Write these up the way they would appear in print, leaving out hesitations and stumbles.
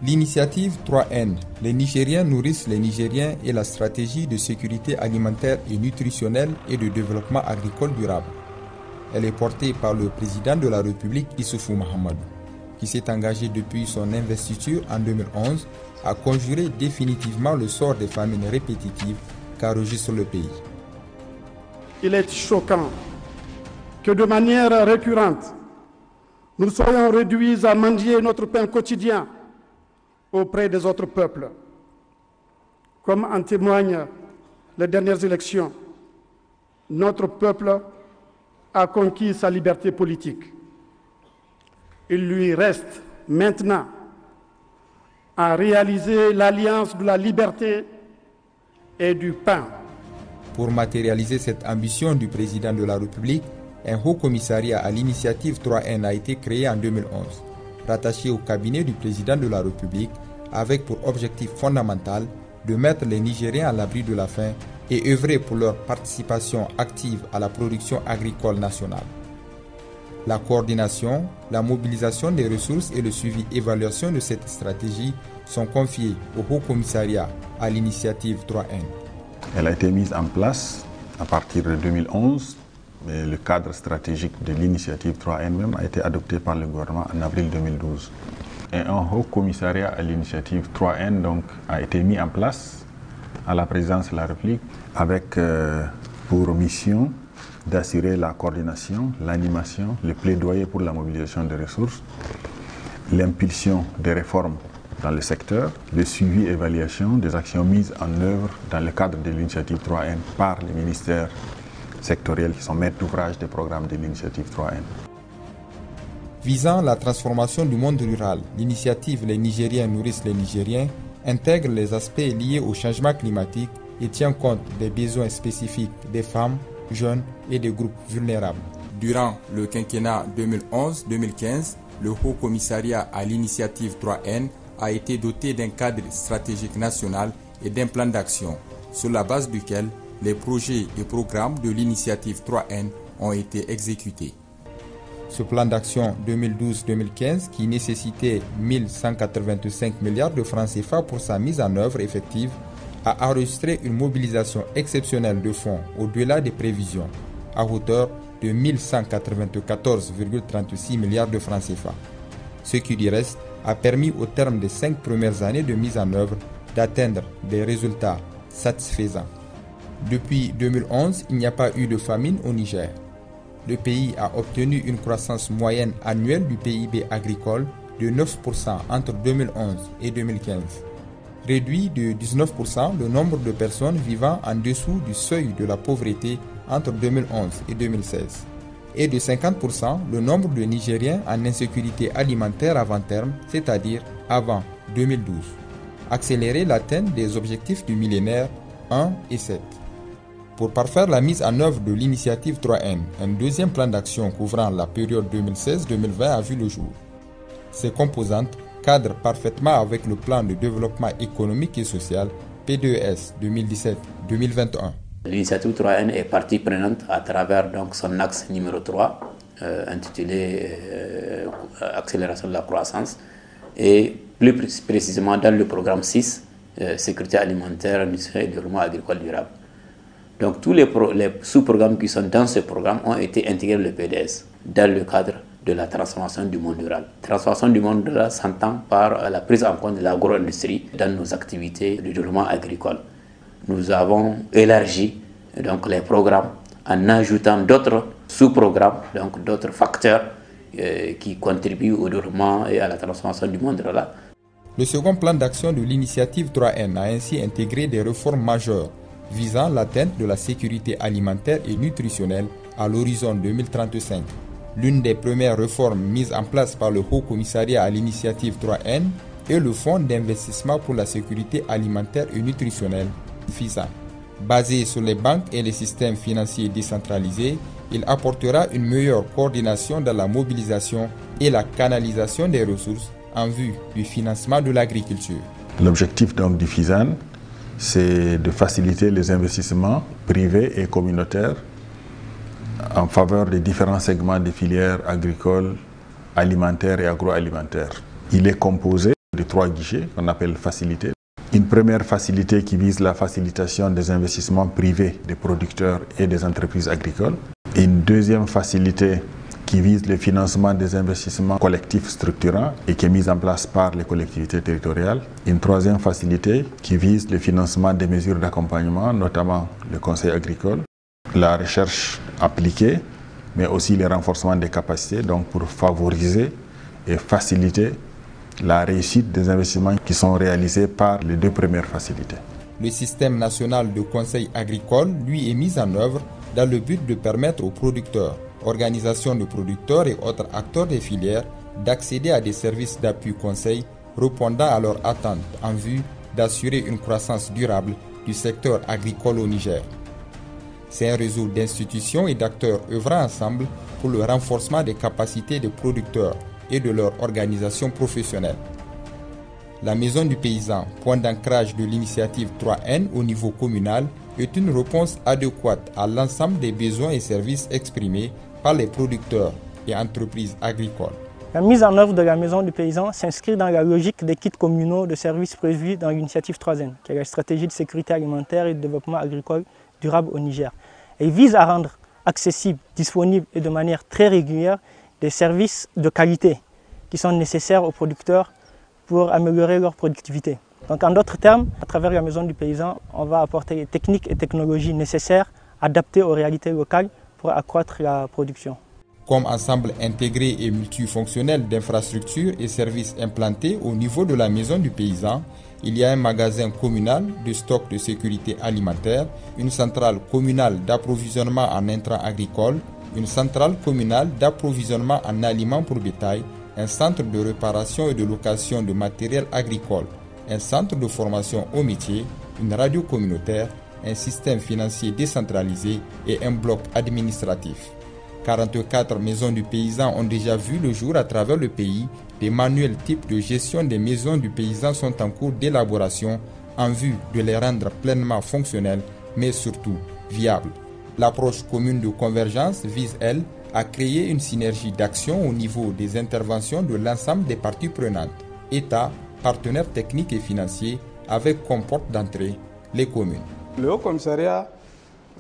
L'initiative 3N, les Nigériens nourrissent les Nigériens et la stratégie de sécurité alimentaire et nutritionnelle et de développement agricole durable. Elle est portée par le président de la République Issoufou Mahamadou, qui s'est engagé depuis son investiture en 2011 à conjurer définitivement le sort des famines répétitives qu'enregistre le pays. Il est choquant que de manière récurrente, nous soyons réduits à mendier notre pain quotidien auprès des autres peuples. Comme en témoignent les dernières élections, notre peuple a conquis sa liberté politique. Il lui reste maintenant à réaliser l'alliance de la liberté et du pain. Pour matérialiser cette ambition du président de la République, un haut commissariat à l'initiative 3N a été créé en 2011, rattaché au cabinet du président de la République, avec pour objectif fondamental de mettre les Nigériens à l'abri de la faim et œuvrer pour leur participation active à la production agricole nationale. La coordination, la mobilisation des ressources et le suivi-évaluation de cette stratégie sont confiés au Haut Commissariat à l'initiative 3N. Elle a été mise en place à partir de 2011, mais le cadre stratégique de l'initiative 3N même a été adopté par le gouvernement en avril 2012. Et un Haut Commissariat à l'initiative 3N donc, a été mis en place à la présidence de la République avec pour mission d'assurer la coordination, l'animation, le plaidoyer pour la mobilisation des ressources, l'impulsion des réformes dans le secteur, le suivi et évaluation des actions mises en œuvre dans le cadre de l'initiative 3N par les ministères sectoriels qui sont maîtres d'ouvrage des programmes de l'initiative 3N. Visant la transformation du monde rural, l'initiative Les Nigériens nourrissent les Nigériens intègre les aspects liés au changement climatique et tient compte des besoins spécifiques des femmes, jeunes et des groupes vulnérables. Durant le quinquennat 2011-2015, le Haut Commissariat à l'initiative 3N a été doté d'un cadre stratégique national et d'un plan d'action, sur la base duquel les projets et programmes de l'initiative 3N ont été exécutés. Ce plan d'action 2012-2015, qui nécessitait 1185 milliards de francs CFA pour sa mise en œuvre effective, a enregistré une mobilisation exceptionnelle de fonds au-delà des prévisions, à hauteur de 1194,36 milliards de francs CFA. Ce qui du reste a permis au terme des 5 premières années de mise en œuvre d'atteindre des résultats satisfaisants. Depuis 2011, il n'y a pas eu de famine au Niger. Le pays a obtenu une croissance moyenne annuelle du PIB agricole de 9% entre 2011 et 2015. Réduit de 19% le nombre de personnes vivant en dessous du seuil de la pauvreté entre 2011 et 2016. Et de 50% le nombre de Nigériens en insécurité alimentaire avant terme, c'est-à-dire avant 2012. Accélérer l'atteinte des objectifs du millénaire 1 et 7. Pour parfaire la mise en œuvre de l'initiative 3N, un deuxième plan d'action couvrant la période 2016-2020 a vu le jour. Ces composantes cadrent parfaitement avec le plan de développement économique et social PDES 2017-2021. L'initiative 3N est partie prenante à travers donc, son axe numéro 3, intitulé Accélération de la croissance, et plus précisément dans le programme 6, Sécurité alimentaire, nutrition et développement agricole durable. Donc tous les sous-programmes qui sont dans ce programme ont été intégrés dans le PDS, dans le cadre de la transformation du monde rural. Transformation du monde rural s'entend par la prise en compte de l'agro-industrie dans nos activités de développement agricole. Nous avons élargi donc, les programmes en ajoutant d'autres sous-programmes, donc d'autres facteurs qui contribuent au développement et à la transformation du monde rural. Le second plan d'action de l'initiative 3N a ainsi intégré des réformes majeures visant l'atteinte de la sécurité alimentaire et nutritionnelle à l'horizon 2035. L'une des premières réformes mises en place par le Haut Commissariat à l'initiative 3N est le Fonds d'investissement pour la sécurité alimentaire et nutritionnelle, FISA. Basé sur les banques et les systèmes financiers décentralisés, il apportera une meilleure coordination dans la mobilisation et la canalisation des ressources en vue du financement de l'agriculture. L'objectif donc du FISAN, c'est de faciliter les investissements privés et communautaires en faveur des différents segments des filières agricoles, alimentaires et agroalimentaires. Il est composé de 3 guichets qu'on appelle facilités. Une première facilité qui vise la facilitation des investissements privés des producteurs et des entreprises agricoles. Une deuxième facilité qui vise le financement des investissements collectifs structurants et qui est mise en place par les collectivités territoriales. Une troisième facilité qui vise le financement des mesures d'accompagnement, notamment le conseil agricole, la recherche appliquée, mais aussi le renforcement des capacités, donc pour favoriser et faciliter la réussite des investissements qui sont réalisés par les 2 premières facilités. Le système national de conseil agricole, lui, est mis en œuvre dans le but de permettre aux producteurs, organisations de producteurs et autres acteurs des filières d'accéder à des services d'appui conseil répondant à leurs attentes en vue d'assurer une croissance durable du secteur agricole au Niger. C'est un réseau d'institutions et d'acteurs œuvrant ensemble pour le renforcement des capacités des producteurs et de leur organisation professionnelle. La Maison du Paysan, point d'ancrage de l'initiative 3N au niveau communal, est une réponse adéquate à l'ensemble des besoins et services exprimés par les producteurs et entreprises agricoles. La mise en œuvre de la Maison du Paysan s'inscrit dans la logique des kits communaux de services prévus dans l'initiative 3N, qui est la stratégie de sécurité alimentaire et de développement agricole durable au Niger. Elle vise à rendre accessibles, disponibles et de manière très régulière des services de qualité qui sont nécessaires aux producteurs pour améliorer leur productivité. Donc en d'autres termes, à travers la Maison du Paysan, on va apporter les techniques et technologies nécessaires adaptées aux réalités locales pour accroître la production. Comme ensemble intégré et multifonctionnel d'infrastructures et services implantés au niveau de la Maison du Paysan, il y a un magasin communal de stock de sécurité alimentaire, une centrale communale d'approvisionnement en intrants agricoles, une centrale communale d'approvisionnement en aliments pour bétail, un centre de réparation et de location de matériel agricole, un centre de formation au métier, une radio communautaire, un système financier décentralisé et un bloc administratif. 44 maisons du paysan ont déjà vu le jour à travers le pays. Des manuels types de gestion des maisons du paysan sont en cours d'élaboration en vue de les rendre pleinement fonctionnelles, mais surtout viables. L'approche commune de convergence vise, elle, à créer une synergie d'action au niveau des interventions de l'ensemble des parties prenantes, État, partenaires techniques et financiers, avec comme porte d'entrée les communes. Le Haut Commissariat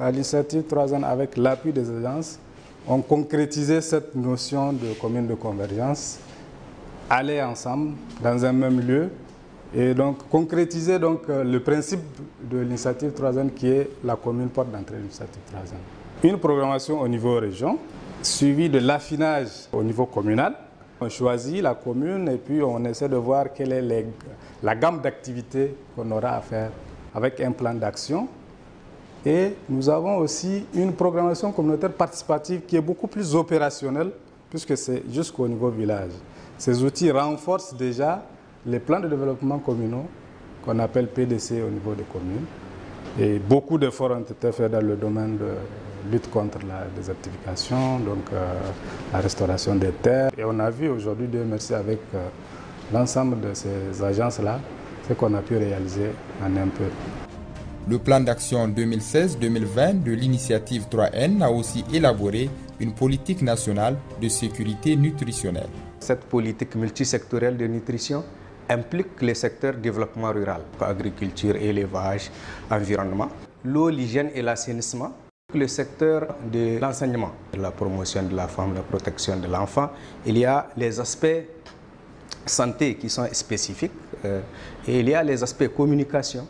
à l'initiative 3N avec l'appui des agences ont concrétisé cette notion de commune de convergence, aller ensemble dans un même lieu et donc concrétiser donc, le principe de l'initiative 3N qui est la commune porte d'entrée de l'initiative 3N. Une programmation au niveau région, suivie de l'affinage au niveau communal. On choisit la commune et puis on essaie de voir quelle est la gamme d'activités qu'on aura à faire avec un plan d'action. Et nous avons aussi une programmation communautaire participative qui est beaucoup plus opérationnelle puisque c'est jusqu'au niveau village. Ces outils renforcent déjà les plans de développement communaux qu'on appelle PDC au niveau des communes. Et beaucoup d'efforts ont été faits dans le domaine de lutte contre la désertification, donc la restauration des terres. Et on a vu aujourd'hui, Dieu merci, avec l'ensemble de ces agences-là, ce qu'on a pu réaliser en un peu. Le plan d'action 2016-2020 de l'initiative 3N a aussi élaboré une politique nationale de sécurité nutritionnelle. Cette politique multisectorielle de nutrition implique les secteurs développement rural, agriculture, élevage, environnement, l'eau, l'hygiène et l'assainissement, le secteur de l'enseignement, la promotion de la femme, la protection de l'enfant. Il y a les aspects santé qui sont spécifiques et il y a les aspects communication.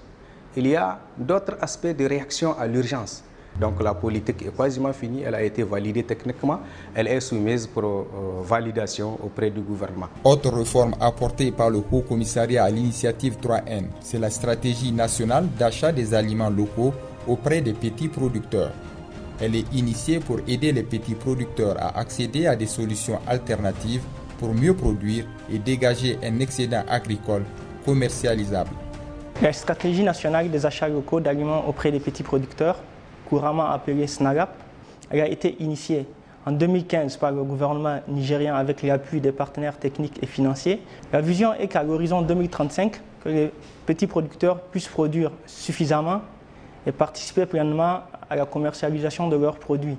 Il y a d'autres aspects de réaction à l'urgence. Donc la politique est quasiment finie, elle a été validée techniquement, elle est soumise pour validation auprès du gouvernement. Autre réforme apportée par le Haut Commissariat à l'initiative 3N, c'est la stratégie nationale d'achat des aliments locaux auprès des petits producteurs. Elle est initiée pour aider les petits producteurs à accéder à des solutions alternatives pour mieux produire et dégager un excédent agricole commercialisable. La stratégie nationale des achats locaux d'aliments auprès des petits producteurs, couramment appelée SNAGAP, elle a été initiée en 2015 par le gouvernement nigérien avec l'appui des partenaires techniques et financiers. La vision est qu'à l'horizon 2035, que les petits producteurs puissent produire suffisamment et participer pleinement à la commercialisation de leurs produits,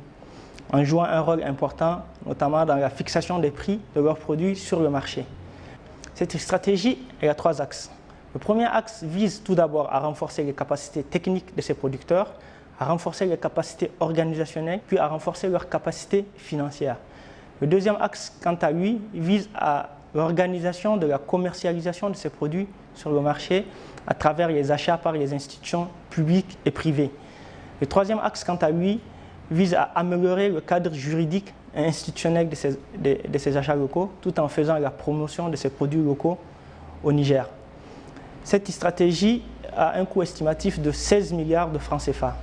en jouant un rôle important, notamment dans la fixation des prix de leurs produits sur le marché. Cette stratégie a 3 axes. Le premier axe vise tout d'abord à renforcer les capacités techniques de ces producteurs, à renforcer les capacités organisationnelles, puis à renforcer leurs capacités financières. Le deuxième axe, quant à lui, vise à l'organisation de la commercialisation de ces produits sur le marché à travers les achats par les institutions publiques et privées. Le troisième axe, quant à lui, vise à améliorer le cadre juridique et institutionnel de ces achats locaux, tout en faisant la promotion de ces produits locaux au Niger. Cette stratégie a un coût estimatif de 16 milliards de francs CFA.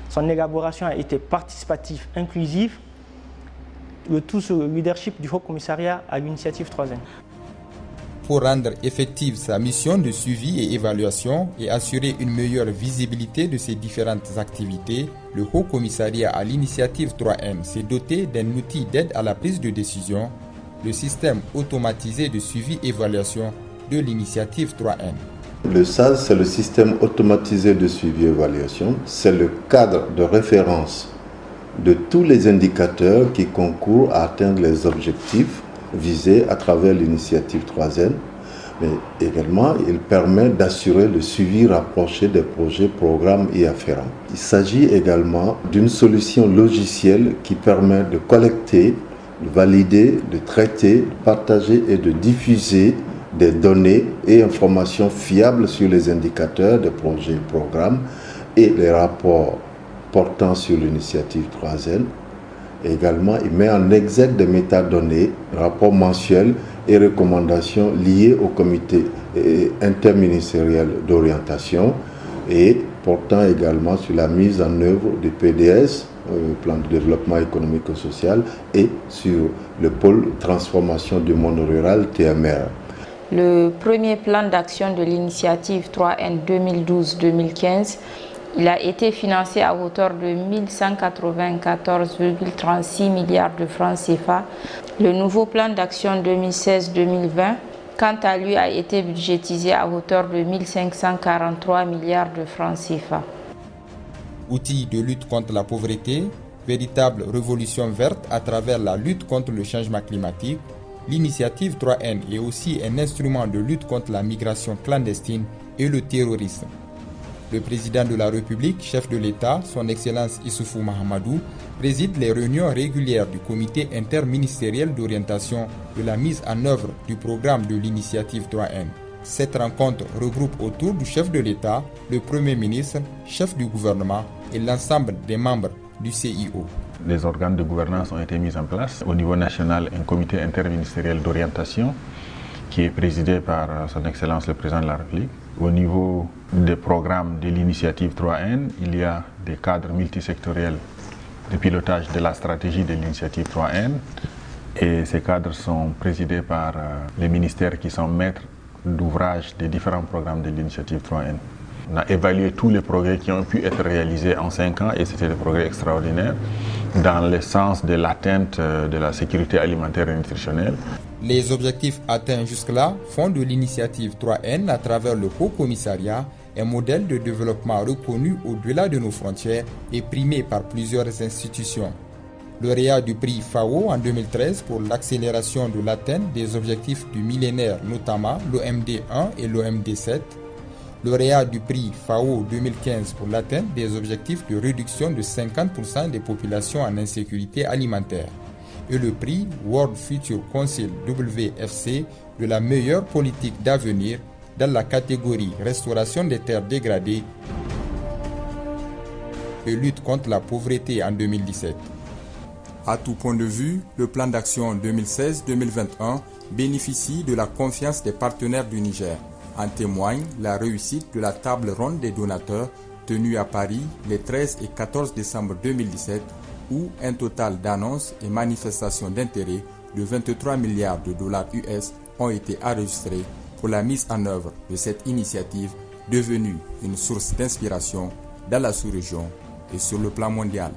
Son élaboration a été participative, inclusive, le tout sous le leadership du Haut Commissariat à l'initiative 3N. Pour rendre effective sa mission de suivi et évaluation et assurer une meilleure visibilité de ces différentes activités, le Haut Commissariat à l'initiative 3N s'est doté d'un outil d'aide à la prise de décision, le système automatisé de suivi-évaluation de l'initiative 3N. Le SAS, c'est le système automatisé de suivi-évaluation. C'est le cadre de référence de tous les indicateurs qui concourent à atteindre les objectifs visés à travers l'initiative 3N. Mais également, il permet d'assurer le suivi rapproché des projets, programmes et afférents. Il s'agit également d'une solution logicielle qui permet de collecter, de valider, de traiter, de partager et de diffuser des données et informations fiables sur les indicateurs des projets et programmes et les rapports portant sur l'initiative 3N. Également, il met en exergue des métadonnées, rapports mensuels et recommandations liées au comité interministériel d'orientation et portant également sur la mise en œuvre du PDS, plan de développement économique et social, et sur le pôle transformation du monde rural, TMR. Le premier plan d'action de l'initiative 3N 2012-2015, il a été financé à hauteur de 1194,36 milliards de francs CFA. Le nouveau plan d'action 2016-2020, quant à lui, a été budgétisé à hauteur de 1543 milliards de francs CFA. Outil de lutte contre la pauvreté, véritable révolution verte à travers la lutte contre le changement climatique, l'initiative 3N est aussi un instrument de lutte contre la migration clandestine et le terrorisme. Le président de la République, chef de l'État, son Excellence Issoufou Mahamadou, préside les réunions régulières du comité interministériel d'orientation de la mise en œuvre du programme de l'initiative 3N. Cette rencontre regroupe autour du chef de l'État, le Premier ministre, chef du gouvernement et l'ensemble des membres du CIO. Les organes de gouvernance ont été mis en place. Au niveau national, un comité interministériel d'orientation qui est présidé par son Excellence le Président de la République. Au niveau des programmes de l'initiative 3N, il y a des cadres multisectoriels de pilotage de la stratégie de l'initiative 3N et ces cadres sont présidés par les ministères qui sont maîtres d'ouvrage des différents programmes de l'initiative 3N. On a évalué tous les progrès qui ont pu être réalisés en 5 ans et c'était des progrès extraordinaires dans le sens de l'atteinte de la sécurité alimentaire et nutritionnelle. Les objectifs atteints jusque-là font de l'initiative 3N à travers le Haut Commissariat un modèle de développement reconnu au-delà de nos frontières et primé par plusieurs institutions. Lauréat du prix FAO en 2013 pour l'accélération de l'atteinte des objectifs du millénaire, notamment l'OMD 1 et l'OMD 7. Lauréat du prix FAO 2015 pour l'atteinte des objectifs de réduction de 50% des populations en insécurité alimentaire. Et le prix World Future Council WFC de la meilleure politique d'avenir dans la catégorie restauration des terres dégradées et lutte contre la pauvreté en 2017. À tout point de vue, le plan d'action 2016-2021 bénéficie de la confiance des partenaires du Niger. En témoigne la réussite de la table ronde des donateurs tenue à Paris les 13 et 14 décembre 2017 où un total d'annonces et manifestations d'intérêt de 23 milliards de dollars US ont été enregistrés pour la mise en œuvre de cette initiative devenue une source d'inspiration dans la sous-région et sur le plan mondial.